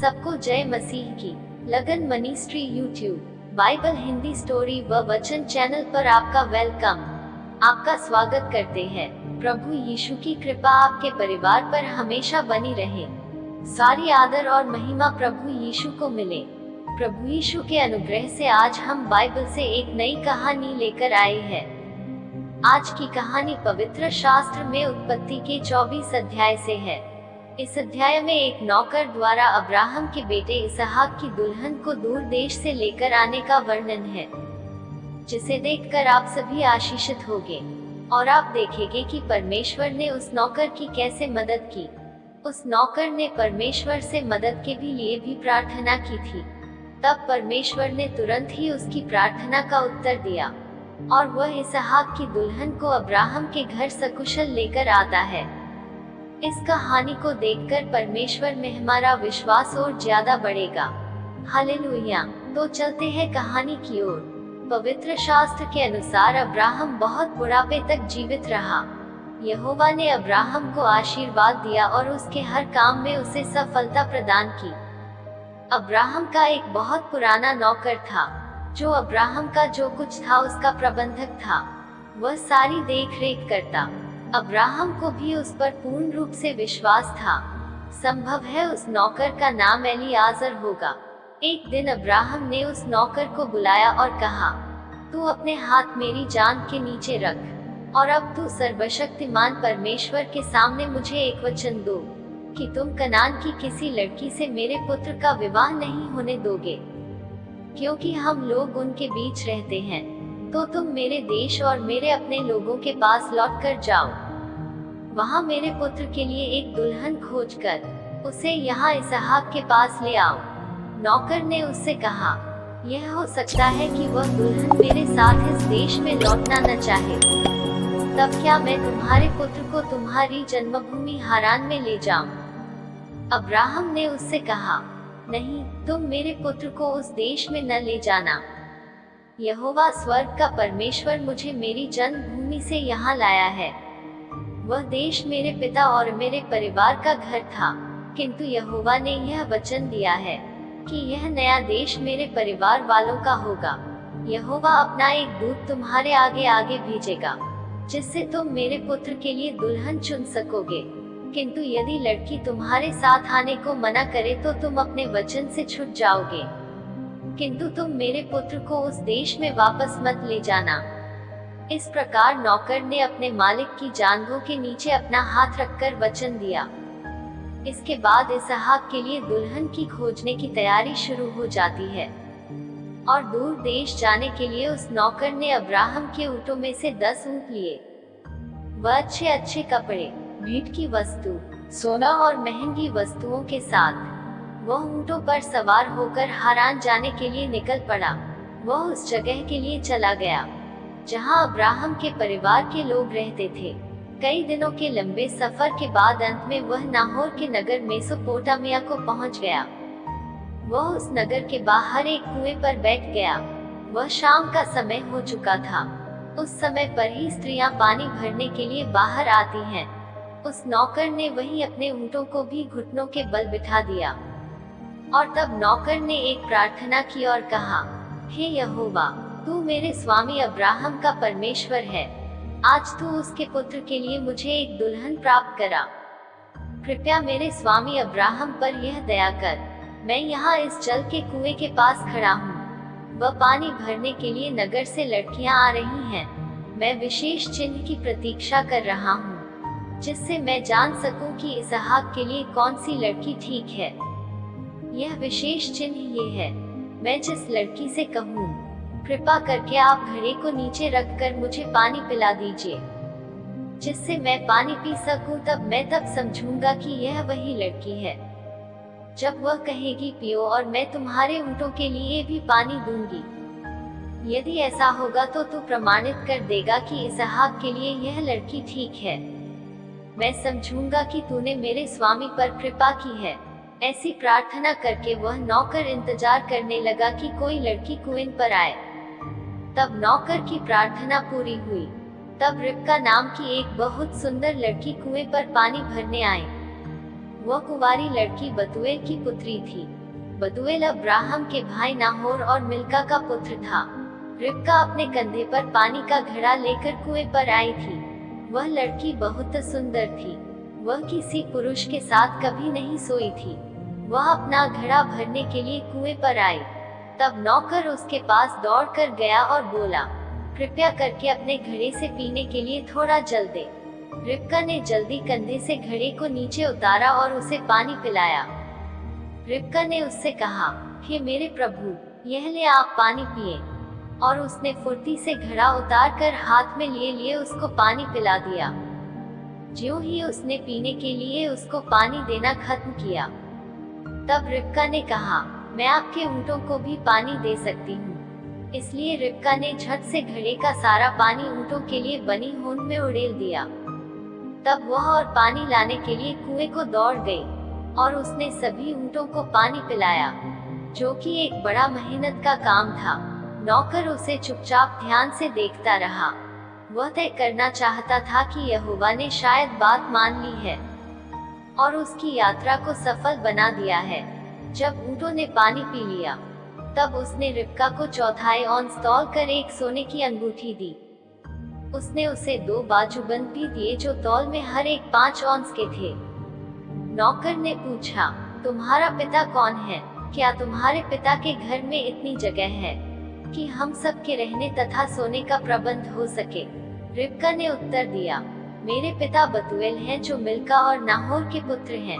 सबको जय मसीह की। लगन ministry YouTube, Bible Hindi story व वचन चैनल पर आपका वेलकम, आपका स्वागत करते हैं। प्रभु यीशु की कृपा आपके परिवार पर हमेशा बनी रहे। सारी आदर और महिमा प्रभु यीशु को मिले। प्रभु यीशु के अनुग्रह से आज हम बाइबल से एक नई कहानी लेकर आए हैं। आज की कहानी पवित्र शास्त्र में उत्पत्ति के 24 अध्याय से है। इस अध्याय में एक नौकर द्वारा अब्राहम के बेटे इसहाक की दुल्हन को दूर देश से लेकर आने का वर्णन है, जिसे देखकर आप सभी आशीषित होंगे और आप देखेंगे कि परमेश्वर ने उस नौकर की कैसे मदद की। उस नौकर ने परमेश्वर से मदद के लिए भी प्रार्थना की थी। तब परमेश्वर ने तुरंत ही उसकी प्रार्थना का उत्तर दिया और वह इसहाक की दुल्हन को अब्राहम के घर सकुशल लेकर आता है। इस कहानी को देखकर परमेश्वर में हमारा विश्वास और ज्यादा बढ़ेगा। हालेलुया। तो चलते हैं कहानी की ओर। पवित्र शास्त्र के अनुसार अब्राहम बहुत बुढ़ापे तक जीवित रहा। यहोवा ने अब्राहम को आशीर्वाद दिया और उसके हर काम में उसे सफलता प्रदान की। अब्राहम का एक बहुत पुराना नौकर था, जो अब्राहम का जो कुछ था उसका प्रबंधक था। वह सारी देख रेख करता। अब्राहम को भी उस पर पूर्ण रूप से विश्वास था। संभव है उस नौकर का नाम एलियाजर होगा। एक दिन अब्राहम ने उस नौकर को बुलाया और कहा, तू अपने हाथ मेरी जांघ के नीचे रख और अब तू सर्वशक्तिमान परमेश्वर के सामने मुझे एक वचन दो कि तुम कनान की किसी लड़की से मेरे पुत्र का विवाह नहीं होने दोगे, क्योंकि हम लोग उनके बीच रहते हैं। तो तुम मेरे देश और मेरे अपने लोगों के पास लौट कर जाओ। वहाँ मेरे पुत्र के लिए एक दुल्हन खोजकर उसे यहाँ इसहाक के पास ले आओ। नौकर ने उससे कहा, यह हो सकता है कि वह दुल्हन मेरे साथ इस देश में लौटना न चाहे। तब क्या मैं तुम्हारे पुत्र को तुम्हारी जन्मभूमि हारान में ले जाऊं? अब्राहम ने उससे कहा, नहीं, तुम मेरे पुत्र को उस देश में न ले जाना। यहोवा स्वर्ग का परमेश्वर मुझे मेरी जन्मभूमि से यहाँ लाया है। वह देश मेरे पिता और मेरे परिवार का घर था, किंतु यहोवा ने यह वचन दिया है कि यह नया देश मेरे परिवार वालों का होगा। यहोवा अपना एक दूत तुम्हारे आगे आगे भेजेगा, जिससे तुम मेरे पुत्र के लिए दुल्हन चुन सकोगे। किंतु यदि लड़की तुम्हारे साथ आने को मना करे तो तुम अपने वचन से छूट जाओगे, किंतु तुम मेरे पुत्र को उस देश में वापस मत ले जाना। इस प्रकार नौकर ने अपने मालिक की जांघों के नीचे अपना हाथ रखकर वचन दिया। इसके बाद इसहाक के लिए दुल्हन की खोजने की तैयारी शुरू हो जाती है और दूर देश जाने के लिए उस नौकर ने अब्राहम के ऊँटों में से 10 ऊँट लिए। वह अच्छे अच्छे कपड़े, भेंट की वस्तु, सोना और महंगी वस्तुओं के साथ वह ऊँटों पर सवार होकर हारान जाने के लिए निकल पड़ा। वह उस जगह के लिए चला गया जहां अब्राहम के परिवार के लोग रहते थे। कई दिनों के लंबे सफर के बाद अंत में वह नाहोर के नगर मेसोपोटामिया को पहुंच गया। वह उस नगर के बाहर एक कुएं पर बैठ गया। वह शाम का समय हो चुका था। उस समय पर ही स्त्रियां पानी भरने के लिए बाहर आती हैं। उस नौकर ने वहीं अपने ऊँटों को भी घुटनों के बल बिठा दिया और तब नौकर ने एक प्रार्थना की और कहा, हे यहोवा, तू मेरे स्वामी अब्राहम का परमेश्वर है। आज तू उसके पुत्र के लिए मुझे एक दुल्हन प्राप्त करा। कृपया मेरे स्वामी अब्राहम पर यह दया कर। मैं यहाँ इस जल के कुएं के पास खड़ा हूँ। वह पानी भरने के लिए नगर से लड़कियाँ आ रही हैं। मैं विशेष चिन्ह की प्रतीक्षा कर रहा हूँ, जिससे मैं जान सकूं कि इसहाक के लिए कौन सी लड़की ठीक है। यह विशेष चिन्ह ये है, मैं जिस लड़की से कहूँ, कृपा करके आप घड़े को नीचे रखकर मुझे पानी पिला दीजिए, जिससे मैं पानी पी सकूं, तब मैं समझूंगा कि यह वही लड़की है। जब वह कहेगी पियो और मैं तुम्हारे ऊँटों के लिए भी पानी दूंगी। यदि ऐसा होगा तो तू प्रमाणित कर देगा कि इसहाक के लिए यह लड़की ठीक है। मैं समझूंगा कि तूने मेरे स्वामी पर कृपा की है। ऐसी प्रार्थना करके वह नौकर इंतजार करने लगा कि कोई लड़की कुएं पर आए। तब नौकर की प्रार्थना पूरी हुई। तब रिबका नाम की एक बहुत सुंदर लड़की कुएं पर पानी भरने आई। वह कुंवारी लड़की बतूएल की पुत्री थी। बतूएल अब्राहम के भाई नाहोर और मिल्का का पुत्र था। रिबका अपने कंधे पर पानी का घड़ा लेकर कुएं पर आई थी। वह लड़की बहुत सुंदर थी। वह किसी पुरुष के साथ कभी नहीं सोई थी। वह अपना घड़ा भरने के लिए कुएं पर आई। तब नौकर उसके पास दौड़कर गया और बोला, कृपया करके अपने घड़े से पीने के लिए थोड़ा जल दे। रिबका ने जल्दी कंधे से घड़े को नीचे उतारा और उसे पानी पिलाया। रिबका ने उससे कहा, हे मेरे प्रभु, यह ले आप पानी पिए। और उसने फुर्ती से घड़ा उतार कर हाथ में लिए लिए उसको पानी पिला दिया। ज्यों ही उसने पीने के लिए उसको पानी देना खत्म किया, तब रिबका ने कहा, मैं आपके ऊंटों को भी पानी दे सकती हूँ। इसलिए रिबका ने झट से घड़े का सारा पानी ऊंटों के लिए बनी होंद में उड़ेल दिया। तब वह और पानी लाने के लिए कुएं को दौड़ गई और उसने सभी ऊंटों को पानी पिलाया, जो कि एक बड़ा मेहनत का काम था। नौकर उसे चुपचाप ध्यान से देखता रहा। वह तय करना चाहता था कि यहोवा ने शायद बात मान ली है और उसकी यात्रा को सफल बना दिया है। जब ऊंटों ने पानी पी लिया, तब उसने रिबका को 1/4 औंस तौल कर एक सोने की अंगूठी दी। उसने उसे 2 बाजूबंद भी दिए जो तौल में हर एक 5 औंस के थे। नौकर ने पूछा, तुम्हारा पिता कौन है? क्या तुम्हारे पिता के घर में इतनी जगह है कि हम सब के रहने तथा सोने का प्रबंध हो सके? रिबका ने उत्तर दिया, मेरे पिता बतूएल हैं जो मिल्का और नाहोर के पुत्र हैं।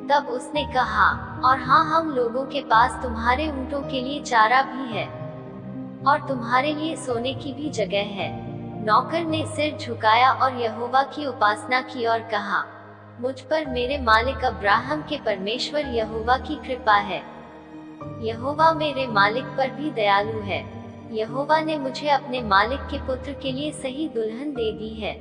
तब उसने कहा, और हाँ, हम लोगों के पास तुम्हारे ऊंटों के लिए चारा भी है और तुम्हारे लिए सोने की भी जगह है। नौकर ने सिर झुकाया और यहोवा की उपासना की और कहा, मुझ पर मेरे मालिक अब्राहम के परमेश्वर यहोवा की कृपा है। यहोवा मेरे मालिक पर भी दयालु है। यहोवा ने मुझे अपने मालिक के पुत्र के लिए सही दुल्हन दे दी है।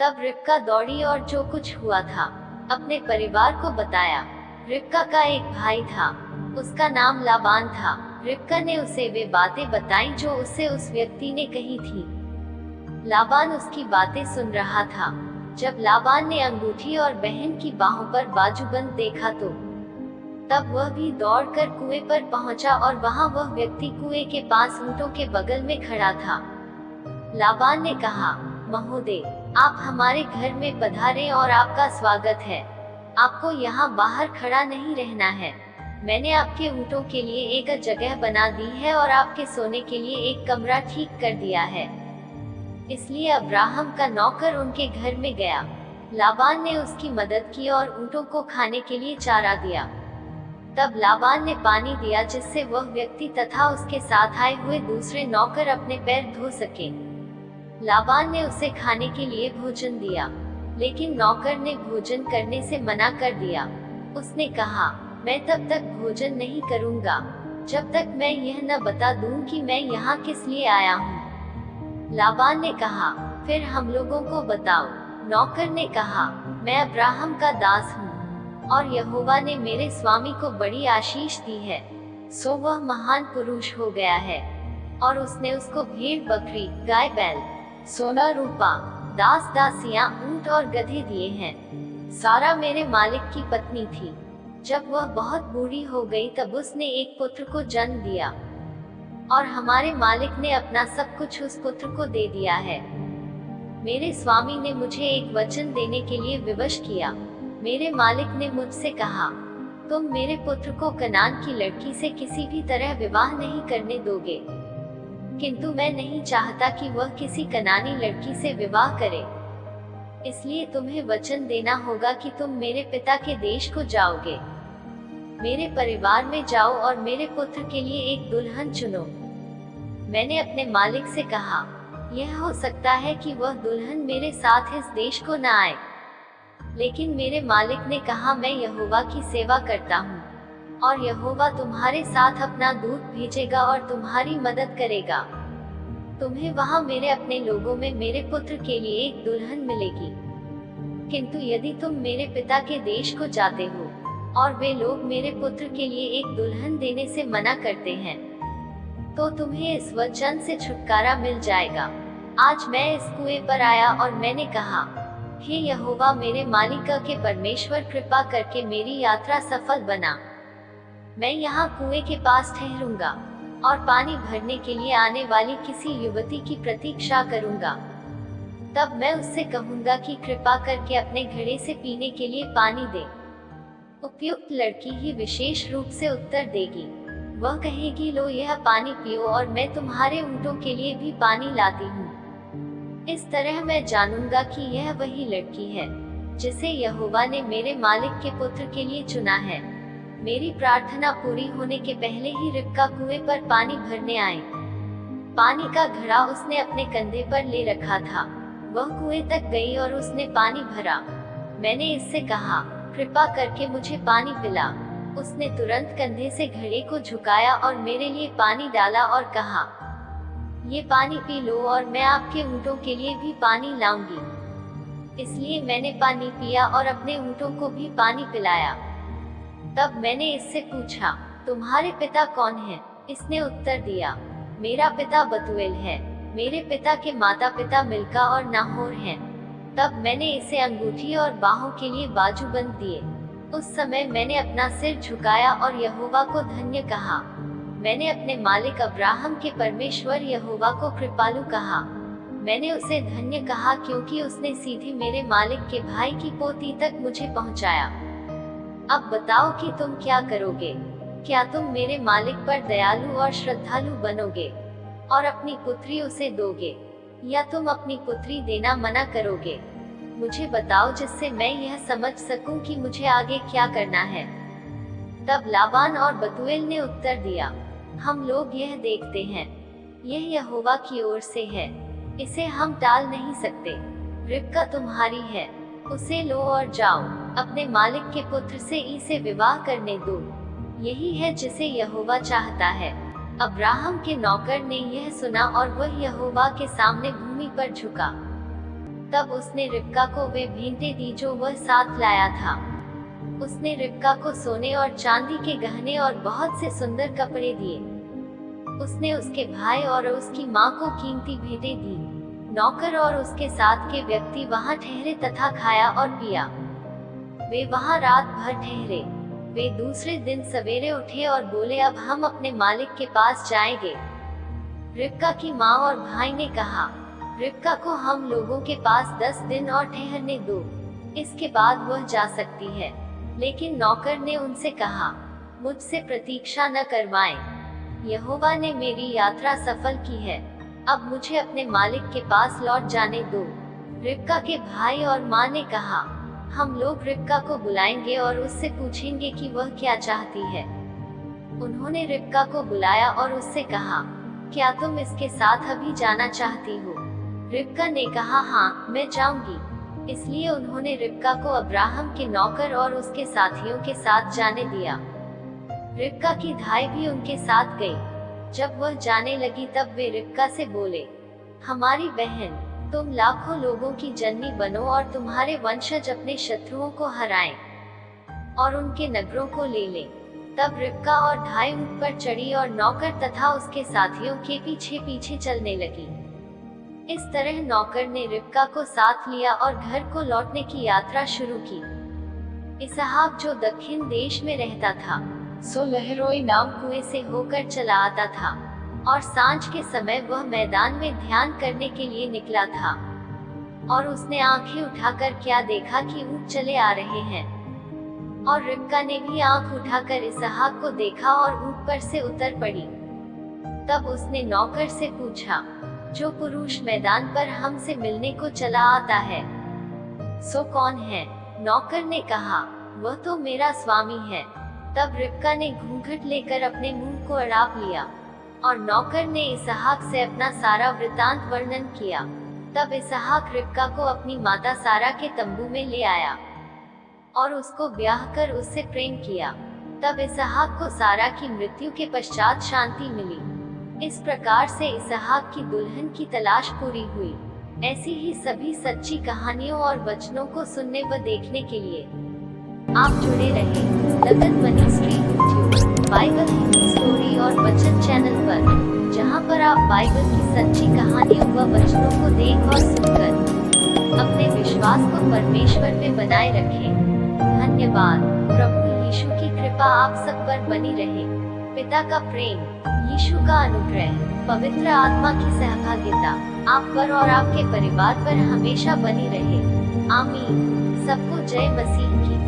तब रिबका दौड़ी और जो कुछ हुआ था अपने परिवार को बताया। रिबका का एक भाई था, उसका नाम लाबान था। रिबका ने उसे वे बातें बताईं जो उससे उस व्यक्ति ने कही थी। लाबान उसकी बातें सुन रहा था। जब लाबान ने अंगूठी और बहन की बाहों पर बाजूबंद देखा तो तब वह भी दौड़कर कुएं पर पहुंचा और वहां वह व्यक्ति कुएं के पास ऊंटों के बगल में खड़ा था। लाबान ने कहा, महोदय, आप हमारे घर में पधारे और आपका स्वागत है। आपको यहाँ बाहर खड़ा नहीं रहना है। मैंने आपके ऊंटों के लिए एक जगह बना दी है और आपके सोने के लिए एक कमरा ठीक कर दिया है। इसलिए अब्राहम का नौकर उनके घर में गया। लाबान ने उसकी मदद की और ऊंटों को खाने के लिए चारा दिया। तब लाबान ने पानी दिया जिससे वह व्यक्ति तथा उसके साथ आए हुए दूसरे नौकर अपने पैर धो सके। लाबान ने उसे खाने के लिए भोजन दिया, लेकिन नौकर ने भोजन करने से मना कर दिया। उसने कहा, मैं तब तक भोजन नहीं करूंगा जब तक मैं यह न बता दूं कि मैं यहाँ किस लिए आया हूँ। लाबान ने कहा, फिर हम लोगों को बताओ। नौकर ने कहा, मैं अब्राहम का दास हूँ और यहोवा ने मेरे स्वामी को बड़ी आशीष दी है, सो वह महान पुरुष हो गया है। और उसने उसको भेड़ बकरी, गाय बैल, सोना रूपा, दास दासियां, ऊंट और गधे दिए हैं। सारा मेरे मालिक की पत्नी थी। जब वह बहुत बूढ़ी हो गई तब उसने एक पुत्र को जन्म दिया और हमारे मालिक ने अपना सब कुछ उस पुत्र को दे दिया है। मेरे स्वामी ने मुझे एक वचन देने के लिए विवश किया। मेरे मालिक ने मुझसे कहा, तुम मेरे पुत्र को कनान की लड़की से किसी भी तरह विवाह नहीं करने दोगे, किंतु मैं नहीं चाहता कि वह किसी कनानी लड़की से विवाह करे। इसलिए तुम्हें वचन देना होगा कि तुम मेरे पिता के देश को जाओगे। मेरे परिवार में जाओ और मेरे पुत्र के लिए एक दुल्हन चुनो। मैंने अपने मालिक से कहा, यह हो सकता है कि वह दुल्हन मेरे साथ इस देश को न आए। लेकिन मेरे मालिक ने कहा, मैं यहोवा की सेवा करता हूँ और यहोवा तुम्हारे साथ अपना दूत भेजेगा और तुम्हारी मदद करेगा। तुम्हें वहाँ मेरे अपने लोगों में मेरे पुत्र के लिए एक दुल्हन मिलेगी। किंतु यदि तुम मेरे पिता के देश को जाते हो और वे लोग मेरे पुत्र के लिए एक दुल्हन देने से मना करते हैं, तो तुम्हें इस वचन से छुटकारा मिल जाएगा। आज मैं इस कुएं पर आया और मैंने कहा, हे यहोवा मेरे मालिक के परमेश्वर, कृपा करके मेरी यात्रा सफल बना। मैं यहाँ कुएं के पास ठहरूंगा और पानी भरने के लिए आने वाली किसी युवती की प्रतीक्षा करूंगा। तब मैं उससे कहूंगा कि कृपा करके अपने घड़े से पीने के लिए पानी दे। उपयुक्त लड़की ही विशेष रूप से उत्तर देगी। वह कहेगी, लो यह पानी पियो और मैं तुम्हारे ऊँटों के लिए भी पानी लाती हूँ। इस तरह मैं जानूंगा कि यह वही लड़की है जिसे यहोवा ने मेरे मालिक के पुत्र के लिए चुना है। मेरी प्रार्थना पूरी होने के पहले ही रिबका कुएं पर पानी भरने आई। पानी का घड़ा उसने अपने कंधे पर ले रखा था। वह कुएं तक गई और उसने पानी भरा। मैंने इससे कहा, कृपा करके मुझे पानी पिला। उसने तुरंत कंधे से घड़े को झुकाया और मेरे लिए पानी डाला और कहा, ये पानी पी लो और मैं आपके ऊँटों के लिए भी पानी लाऊंगी। इसलिए मैंने पानी पिया और अपने ऊँटों को भी पानी पिलाया। तब मैंने इससे पूछा, तुम्हारे पिता कौन हैं? इसने उत्तर दिया, मेरा पिता बतूएल है। मेरे पिता के माता पिता मिल्का और नाहोर हैं। तब मैंने इसे अंगूठी और बाहों के लिए बाजूबंद दिए। उस समय मैंने अपना सिर झुकाया और यहोवा को धन्य कहा। मैंने अपने मालिक अब्राहम के परमेश्वर यहोवा को कृपालु कहा। मैंने उसे धन्य कहा क्योंकि उसने सीधे मेरे मालिक के भाई की पोती तक मुझे पहुंचाया। अब बताओ कि तुम क्या करोगे? क्या तुम मेरे मालिक पर दयालु और श्रद्धालु बनोगे और अपनी पुत्री उसे दोगे, या तुम अपनी पुत्री देना मना करोगे? मुझे बताओ जिससे मैं यह समझ सकूं कि मुझे आगे क्या करना है। तब लाबान और बतूएल ने उत्तर दिया, हम लोग यह देखते हैं, यह यहोवा की ओर से है, इसे हम टाल नहीं सकते। रिबका तुम्हारी है, उसे लो और जाओ, अपने मालिक के पुत्र से इसे विवाह करने दो। यही है जिसे यहोवा चाहता है। अब्राहम के नौकर ने यह सुना और वह यहोवा के सामने भूमि पर झुका। तब उसने रिबका को वे भेंटें दी जो वह साथ लाया था। उसने रिबका को सोने और चांदी के गहने और बहुत से सुंदर कपड़े दिए। उसने उसके भाई और उसकी माँ को कीमती भेंटें दी। नौकर और उसके साथ के व्यक्ति वहाँ ठहरे तथा खाया और पिया। वे वहाँ रात भर ठहरे। वे दूसरे दिन सवेरे उठे और बोले, अब हम अपने मालिक के पास जाएंगे। रिबका की माँ और भाई ने कहा, रिबका को हम लोगों के पास 10 दिन और ठहरने दो, इसके बाद वह जा सकती है। लेकिन नौकर ने उनसे कहा, मुझसे प्रतीक्षा न करवाएं। यहोवा ने मेरी यात्रा सफल की है, अब मुझे अपने मालिक के पास लौट जाने दो। रिबका के भाई और माँ ने कहा, हम लोग रिबका को बुलाएंगे और उससे पूछेंगे कि वह क्या चाहती है। उन्होंने रिबका को बुलाया और उससे कहा, क्या तुम इसके साथ अभी जाना चाहती हो? रिबका ने कहा, हाँ, मैं जाऊंगी। इसलिए उन्होंने रिबका को अब्राहम के नौकर और उसके साथियों के साथ जाने दिया। रिबका की धाई भी उनके साथ गई। जब वह जाने लगी तब वे रिबका से बोले, हमारी बहन, तुम लाखों लोगों की जननी बनो और तुम्हारे वंशज अपने शत्रुओं को हराएं और उनके नगरों को ले लें। तब रिबका और धाई ऊंट पर चढ़ी और नौकर तथा उसके साथियों के पीछे पीछे चलने लगी। इस तरह नौकर ने रिबका को साथ लिया और घर को लौटने की यात्रा शुरू की। इसहाक जो दक्षिण देश में रहता था, सो लहरोई नाम कुएं से होकर चला आता था और सांझ के समय वह मैदान में ध्यान करने के लिए निकला था। और उसने आंखें उठाकर क्या देखा कि ऊंट चले आ रहे हैं। और रिबका ने भी आंख उठाकर इसहाक को देखा और ऊंट पर से उतर पड़ी। तब उसने नौकर से पूछा, जो पुरुष मैदान पर हमसे मिलने को चला आता है, सो कौन है? नौकर ने कहा, वह तो मेरा स्वामी है। तब रिबका ने घूंघट लेकर अपने मुंह को अड़ाप लिया और नौकर ने इसहाक से अपना सारा वृतांत वर्णन किया। तब इसहाक रिबका को अपनी माता सारा के तंबू में ले आया और उसको ब्याह कर उससे प्रेम किया। तब इसहाक को सारा की मृत्यु के पश्चात शांति मिली। इस प्रकार से इसहाक की दुल्हन की तलाश पूरी हुई। ऐसी ही सभी सच्ची कहानियों और वचनों को सुनने व देखने के लिए आप जुड़े रहें लगन ministry YouTube, Bible Hindi story और वचन चैनल पर, जहां पर आप बाइबल की सच्ची कहानियों व वचनों को देख और सुनकर अपने विश्वास को परमेश्वर में बनाए रखें। धन्यवाद। प्रभु यीशु की कृपा आप सब पर बनी रहे। पिता का प्रेम, यीशु का अनुग्रह, पवित्र आत्मा की सहभागिता आप पर और आपके परिवार पर हमेशा बनी रहे। आमीन। सबको जय मसीह की।